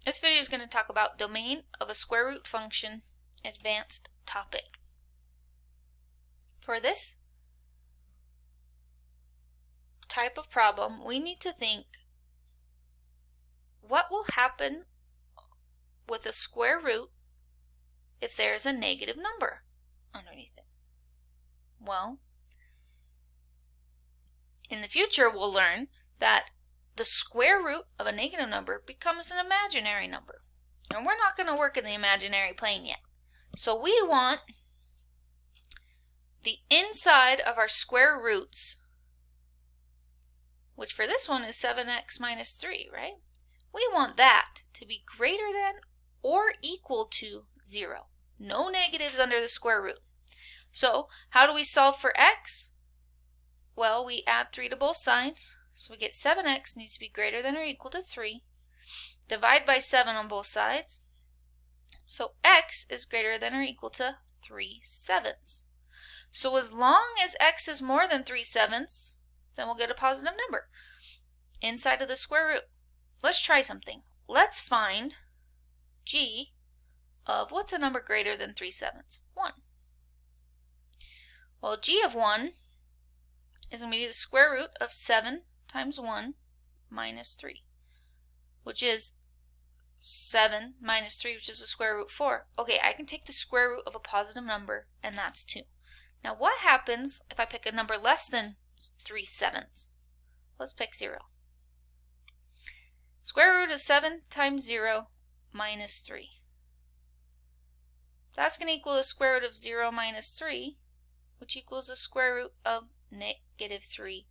This video is going to talk about domain of a square root function, advanced topic. For this type of problem, we need to think what will happen with a square root if there is a negative number underneath it. Well, in the future we'll learn that the square root of a negative number becomes an imaginary number. And we're not going to work in the imaginary plane yet. So we want the inside of our square roots, which for this one is 7x minus 3, right? We want that to be greater than or equal to 0. No negatives under the square root. So how do we solve for x? Well, we add 3 to both sides. So we get 7x needs to be greater than or equal to 3. Divide by 7 on both sides. So x is greater than or equal to 3/7. So as long as x is more than 3/7, then we'll get a positive number inside of the square root. Let's try something. Let's find g of, what's a number greater than 3/7? 1. Well, g of 1 is going to be the square root of 7 times 1 minus 3, which is 7 minus 3, which is the square root 4. Okay, I can take the square root of a positive number, and that's 2. Now what happens if I pick a number less than 3/7? Let's pick 0. Square root of 7 times 0 minus 3. That's going to equal the square root of 0 minus 3, which equals the square root of negative 3.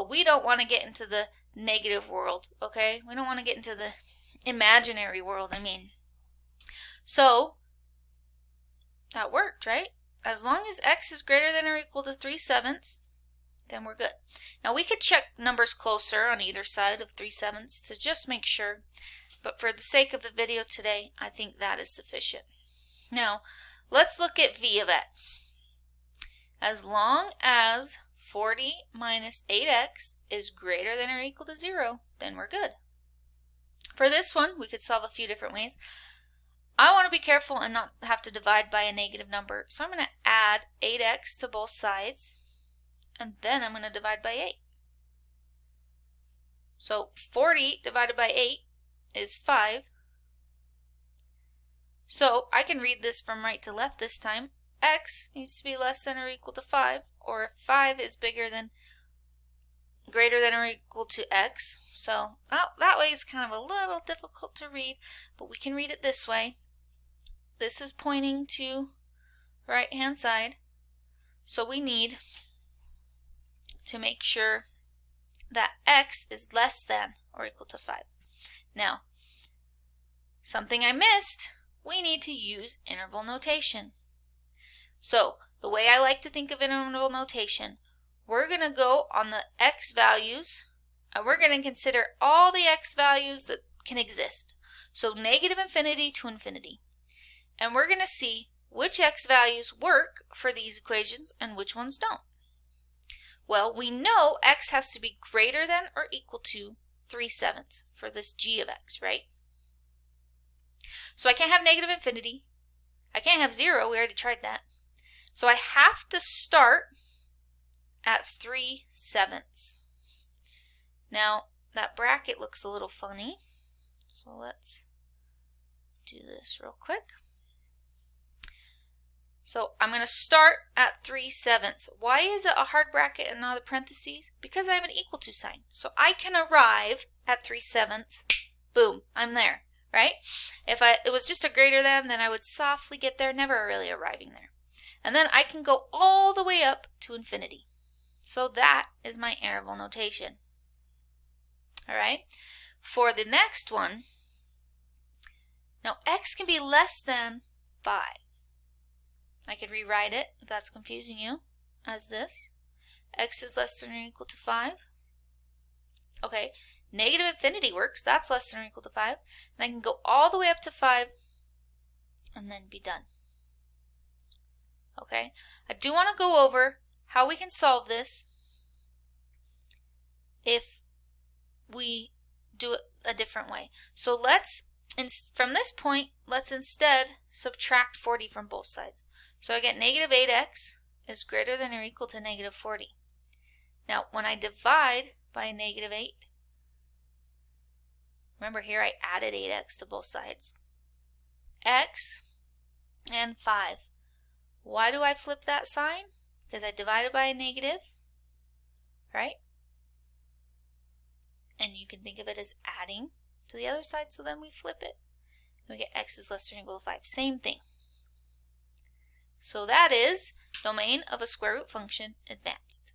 We don't want to get into the negative world, okay? We don't want to get into the imaginary world, So, that worked, right? As long as x is greater than or equal to 3/7, then we're good. Now we could check numbers closer on either side of 3/7 to just make sure, but for the sake of the video today, I think that is sufficient. Now, let's look at v of x. As long as 40 minus 8x is greater than or equal to 0, then we're good. For this one, we could solve a few different ways. I want to be careful and not have to divide by a negative number, so I'm going to add 8x to both sides, and then I'm going to divide by 8. So 40 divided by 8 is 5. So I can read this from right to left this time. X needs to be less than or equal to 5, or if 5 is greater than or equal to x. So that way is kind of a little difficult to read, but we can read it this way. This is pointing to right hand side, so we need to make sure that x is less than or equal to 5. Now, something I missed, we need to use interval notation. So, the way I like to think of interval notation, we're going to go on the x values, and we're going to consider all the x values that can exist. So, negative infinity to infinity. And we're going to see which x values work for these equations and which ones don't. Well, we know x has to be greater than or equal to 3/7 for this g of x, right? So I can't have negative infinity. I can't have 0. We already tried that. So I have to start at 3/7. Now, that bracket looks a little funny. So let's do this real quick. So I'm going to start at 3/7. Why is it a hard bracket and not a parentheses? Because I have an equal to sign. So I can arrive at 3/7. Boom, I'm there, right? If it was just a greater than, then I would softly get there, never really arriving there. And then I can go all the way up to infinity. So that is my interval notation. All right? For the next one, now x can be less than 5. I could rewrite it, if that's confusing you, as this. X is less than or equal to 5. Okay, negative infinity works. That's less than or equal to 5. And I can go all the way up to 5 and then be done. Okay, I do want to go over how we can solve this if we do it a different way. So let's And from this point, let's instead subtract 40 from both sides. So I get negative 8x is greater than or equal to negative 40. Now, when I divide by negative 8, remember here I added 8x to both sides. X and 5. Why do I flip that sign? Because I divided by a negative, right? And you can think of it as adding to the other side, so then we flip it. And we get x is less than or equal to 5. Same thing. So that is domain of a square root function advanced.